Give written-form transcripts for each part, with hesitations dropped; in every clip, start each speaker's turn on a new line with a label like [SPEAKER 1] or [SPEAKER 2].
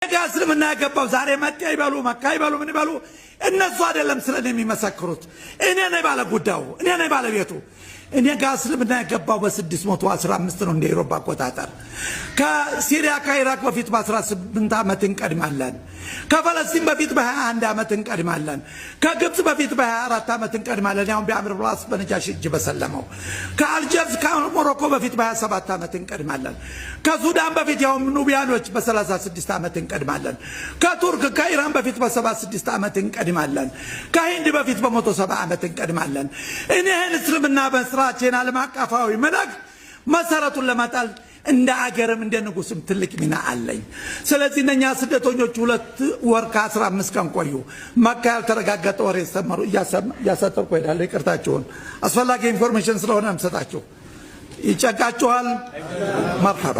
[SPEAKER 1] እስልምና ያገባው ዛሬ መጤ ይበሉ መካ ይበሉ ምን ይበሉ እነሱ አይደለም ስለኔ የሚመሰክሩት እኔ ነኝ ባለ ጉዳዩ እኔ ነኝ ባለቤቱ እኔ ጋር እስልምና ያገባው በ615 ነው እንደ አውሮፓ አቆጣጠር ከሲሪያ ከኢራቅ በፊት በ18 ዓመት እንቀድማለን ከፈለስቲን በፊት በ21 ዓመት እንቀድማለን ከግብጽ በፊት በ24 ዓመት እንቀድማለን ያው በአምር ብላስ በነጃሽ እጅ በሰለመው ከአልጀርስ ከሞሮኮ በፊት በ27 ዓመት እንቀድማለን ከሱዳን በፊት ያው ኑቢያኖች በ36 ዓመት እንቀድማለን ከቱርክ ከኢራን በፊት በ76 ዓመት እንቀድማለን ከህንድ በፊት በ170 ዓመት እንቀድማለን እኔን እስልምና በስራችን ዓለም አቀፋዊ መላክ መሰረቱን ለማጣል እንደ አገርም እንደ ንጉስም ትልቅ ሚና አለኝ ስለዚህ እነኛ ስደተኞች 2 ወር ከ15 ቀን ቆዩ መካ ያልተረጋገጠ ወሬ ሰመሩ ያሳጠርኩ ሄዳለ ይቅርታችሁን አስፈላጊ ኢንፎርሜሽን ስለሆነ አምሰጣችሁ ይጨቃችኋል መርሐባ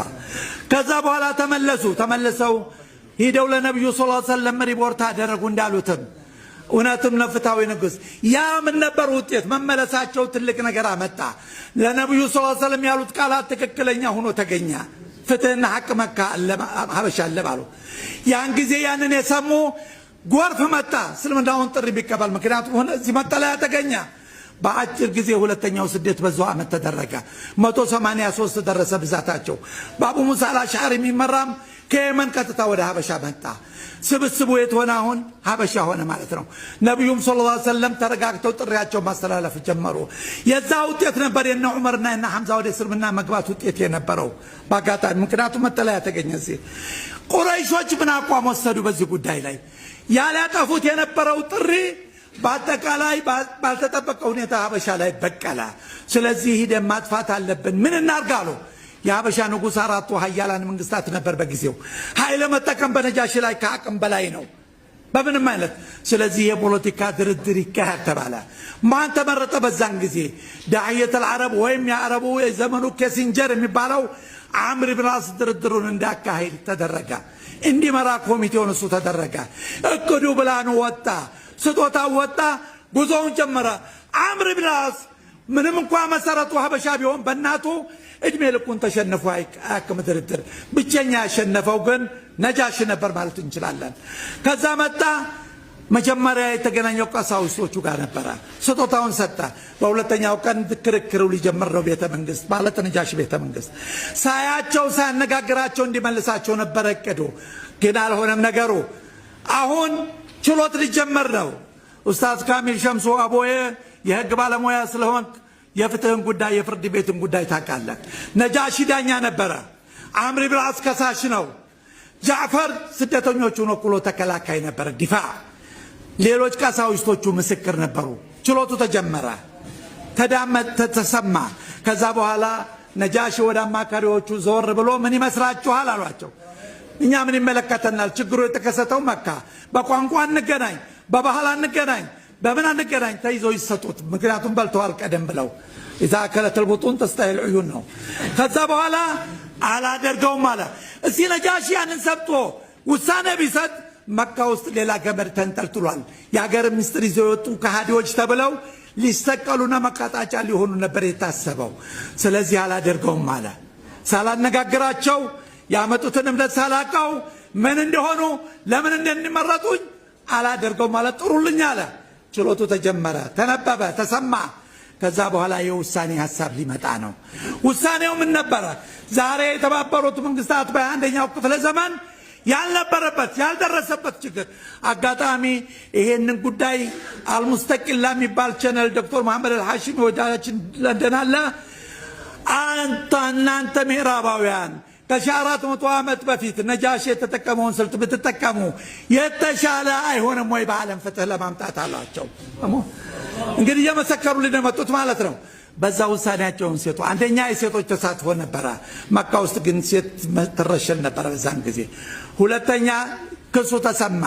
[SPEAKER 1] ከዛ በኋላ ተመለሰው ሄደው ለነብዩ ሰለላሁ ዐለይሂ ወሰለም ሪፖርት አደረጉ እንዳሉትም ኡናቱም ነፍታዊ ንጉስ ያ ምን ነበር ውጤት መመለሳቸው ትልቅ ነገር አመጣ ለነብዩ ሰለላሁ ዐለይሂ ወሰለም ያሉት ቃላት ትክክለኛ ሆኖ ተገኘ ፍትህና ሐቅ መካ ሀበሻ አለባሉ ያን ጊዜ ያንን የሰሙ ጎርፍ መጣ እስልምናውን ጥሪ ቢቀበል ምክንያቱም ሆነ እዚህ መጠለያ ተገኘ በአጭር ጊዜ ሁለተኛው ስደት በዛው አመት ተደረገ 183 ደረሰ ብዛታቸው በአቡ ሙሳ አልአሽዓሪ የሚመራም ከየመን ቀጥታ ወደ ሀበሻ መጣ ስብስቡ የት ሆነ አሁን ሀበሻ ሆነ ማለት ነው ነብዩም ሰለላሁ ዐለይሂ ወሰለም ተረጋግተው ጥሪያቸው ማስተላለፍ ጀመሩ የዛ ውጤት ነበር የነ ዑመርና የነ ሐምዛ ወደ እስልምና መግባት ውጤት የነበረው ባጋጣሚ ምክንያቱም መጠለያ ተገኘ እዚህ ቁረይሾች ምን አቋም ወሰዱ በዚህ ጉዳይ ላይ ያላጠፉት የነበረው ጥሪ በአጠቃላይ ባልተጠበቀ ሁኔታ ሀበሻ ላይ በቀለ ስለዚህ ሂደን ማጥፋት አለብን ምን እናርጋሉ የሀበሻ ንጉስ አራቱ ኃያላን መንግስታት ነበር በጊዜው ኃይለ መጠቀም በነጃሽ ላይ ከአቅም በላይ ነው በምንም አይነት ስለዚህ የፖለቲካ ድርድር ይካሄድ ተባለ ማን ተመረጠ በዛን ጊዜ ዳዕየት العرب ወይም የአረቡ የዘመኑ ኬሲንጀር የሚባለው አምር ብን አስ ድርድሩን እንዳካሄድ ተደረገ እንዲመራ ኮሚቴውን እሱ ተደረገ እቅዱ ብላኑ ወጣ ስጦታው ወጣ ጉዞውን ጀመረ አምር ብን አስ ምንም እንኳን መሰረቱ ሀበሻ ቢሆን በእናቱ እድሜ ልኩን ተሸነፈ አያክም ድርድር ብቸኛ ያሸነፈው ግን ነጃሽ ነበር ማለት እንችላለን ከዛ መጣ መጀመሪያ የተገናኘው ቀሳውስቶቹ ጋር ነበር ስጦታውን ሰጠ በሁለተኛው ቀን ክርክሩ ሊጀምር ነው ቤተ መንግስት ማለት ነጃሽ ቤተ መንግስት ሳያቸው ሳያነጋግራቸው እንዲመልሳቸው ነበር እቅዱ ግን አልሆነም ነገሩ አሁን ችሎት ሊጀምር ነው ኡስታዝ ካሚል ሸምሱ አቦዬ የህግ ባለሙያ ስለሆነ የፍትህን ጉዳይ የፍርድ ቤትን ጉዳይ ታውቃለህ ነጃሺ ዳኛ ነበር አምር ብን አስ ከሳሽ ነው ጃዕፈር ስደተኞቹን ወክሎ ተከላካይ ነበር ዲፋ ሌሎች ቀሳውስቶቹ ምስክር ነበሩ ችሎቱ ተጀመረ ተሰማ ከዛ በኋላ ነጃሺ ወደ አማካሪዎቹ ዞር ብሎ ምን ይመስላችኋል አሏቸው እኛ ምን ይመለከተናል ችግሩ የተከሰተው መካ በቋንቋ እንገናኝ በባህል እንገናኝ በምን አንገናኝ ተይዘው ይሰጡት ምክንያቱም በልተዋል ቀደም ብለው اذا اكلت البطون تستاهل العيون ነው ከዛ በኋላ አላደርገውም አለ እሲ ነጃሺ ያንን ሰብቶ ውሳኔ ቢሰጥ መካ ውስጥ ሌላ ገመድ ተንጠልጥሏል የሀገር ሚኒስትር ይዘው የወጡ ከሃዲዎች ተብለው ሊሰቀሉና መቃጣጫ ሊሆኑ ነበር የታሰበው ስለዚህ አላደርገውም አለ ሳላነጋግራቸው ያመጡትን እምነት ሳላቀው ምን እንደሆኑ ለምን እንደሚመረጡኝ አላደርገውም ማለት ጥሩልኝ አለ ችሎቱ ተጀመረ ተነበበ ተሰማ ከዛ በኋላ የውሳኔ ሐሳብ ሊመጣ ነው ውሳኔው ምን ነበር ዛሬ የተባበሩት መንግስታት በአንደኛው ክፍለ ዘመን ያልነበረበት ያልደረሰበት ችግር አጋጣሚ ይሄንን ጉዳይ አልሙስተቂላ የሚባል ቻናል ዶክተር መሐመድ አልሐሺሚ ወዳችን ለንደን አለ እናንተ ምዕራባውያን ከ400 ዓመት በፊት ነጃሽ የተጠቀመውን ስልት ብትጠቀሙ የተሻለ አይሆንም ወይ በአለም ፍትህ ለማምጣት አላቸው እንግዲህ የመሰከሩ ለመጡት ማለት ነው በዛ ውሳኔያቸውን ሴቱ አንደኛ የሴቶች ተሳትፎ ነበር መካ ውስጥ ግን ሴት ተረሸል ነበር በዛን ጊዜ ሁለተኛ ክሱ ተሰማ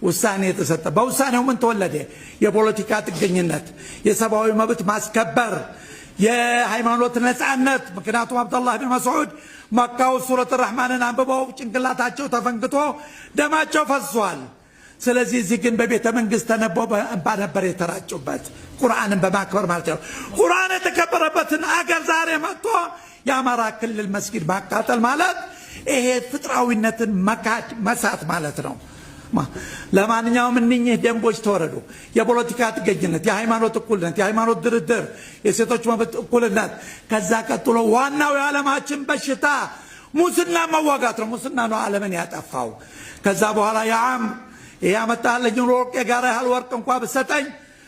[SPEAKER 1] ውሳኔ ተሰጠ በውሳኔው ምን ተወለደ የፖለቲካ ጥገኝነት የሰብአዊ መብት ማስከበር የሃይማኖት ነጻነት ምክንያቱም አብዱላህ ብን መስዑድ መካው ሱረት الرحمንን አንብበው ጭንቅላታቸው ተፈንክቶ ደማቸው ፈሷል ስለዚህ እዚህ ግን በቤተ መንግስት ተነበው በነበር የተራጩበት ቁርአንን በማክበር ማለት ነው ቁርአን የተከበረበትን አገር ዛሬ መጥቶ የአማራ ክልል መስጊድ ማቃጠል ማለት ይሄ ፍጥራዊነትን መካድ መሳት ማለት ነው። ለማንኛውም እነኚህ ደንቦች ተወረዱ። የፖለቲካ ጥገኝነት፣ የሃይማኖት እኩልነት፣ የሃይማኖት ድርድር፣ የሴቶች መብት እኩልነት። ከዛ ቀጥሎ ዋናው የዓለማችን በሽታ ሙስና መዋጋት ነው። ሙስና ነው ዓለምን ያጠፋው። ከዛ በኋላ ያም ያመጣልኝ ወርቅ የጋራ ያህል ወርቅ እንኳን ብሰጠኝ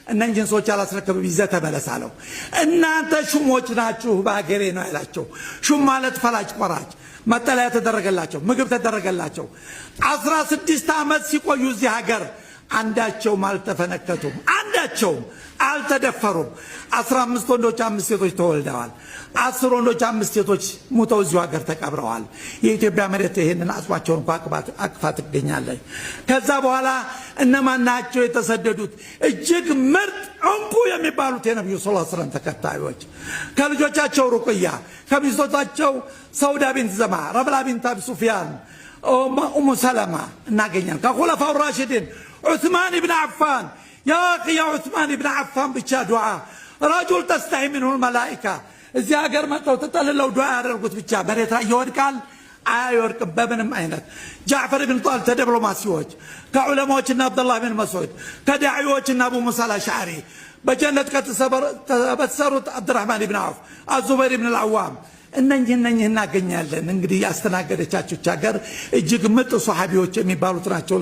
[SPEAKER 1] እነኚህን ሰዎች አላስረከብም ይዘህ ተመለስ አለው። እናንተ ሹሞች ናችሁ በአገሬ ነው ያላቸው። ሹም ማለት ፈላጭ ቆራጭ። መጠለያ ተደረገላቸው፣ ምግብ ተደረገላቸው። 16 ዓመት ሲቆዩ እዚህ ሀገር አንዳቸውም አልተፈነከቱም፣ አንዳቸውም አልተደፈሩም። 15 ወንዶች 5 ሴቶች ተወልደዋል። 10 ወንዶች 5 ሴቶች ሙተው እዚሁ ሀገር ተቀብረዋል። የኢትዮጵያ መሬት ይሄንን አጽማቸውን አቅፋ ትገኛለች። ከዛ በኋላ እነማን ናቸው የተሰደዱት? እጅግ ምርጥ እንቁ የሚባሉት የነብዩ ሰለላሁ ዐለይሂ ወሰለም ተከታዮች ከልጆቻቸው ሩቅያ፣ ከሚስቶቻቸው ሰውዳ ቢንት ዘማ፣ ረብላ ቢንት አቢ ሱፊያን፣ ኡሙ ሰለማ እናገኛለን። ከኹለፋው ራሽዲን ዑስማን ብን አፋን። يا أخي يا عثمان بن عفان بتشا دعاء رجل تستحي منه الملائكة إذا أجر ما تطلع لو دعاء رجل بتشا بريت يورك يورك بابن عينك. جعفر بن طالب تدبلوا ما سوج كعلماء عبد الله بن مسعود كداعية أبو موسى الأشعري بجنة كتسرت عبد الرحمن بن عوف الزبير بن العوام. እነኚህ እናገኛለን። እንግዲህ ያስተናገደቻቸው ሀገር እጅግ ምርጥ ሷሃቢዎች የሚባሉት ናቸው።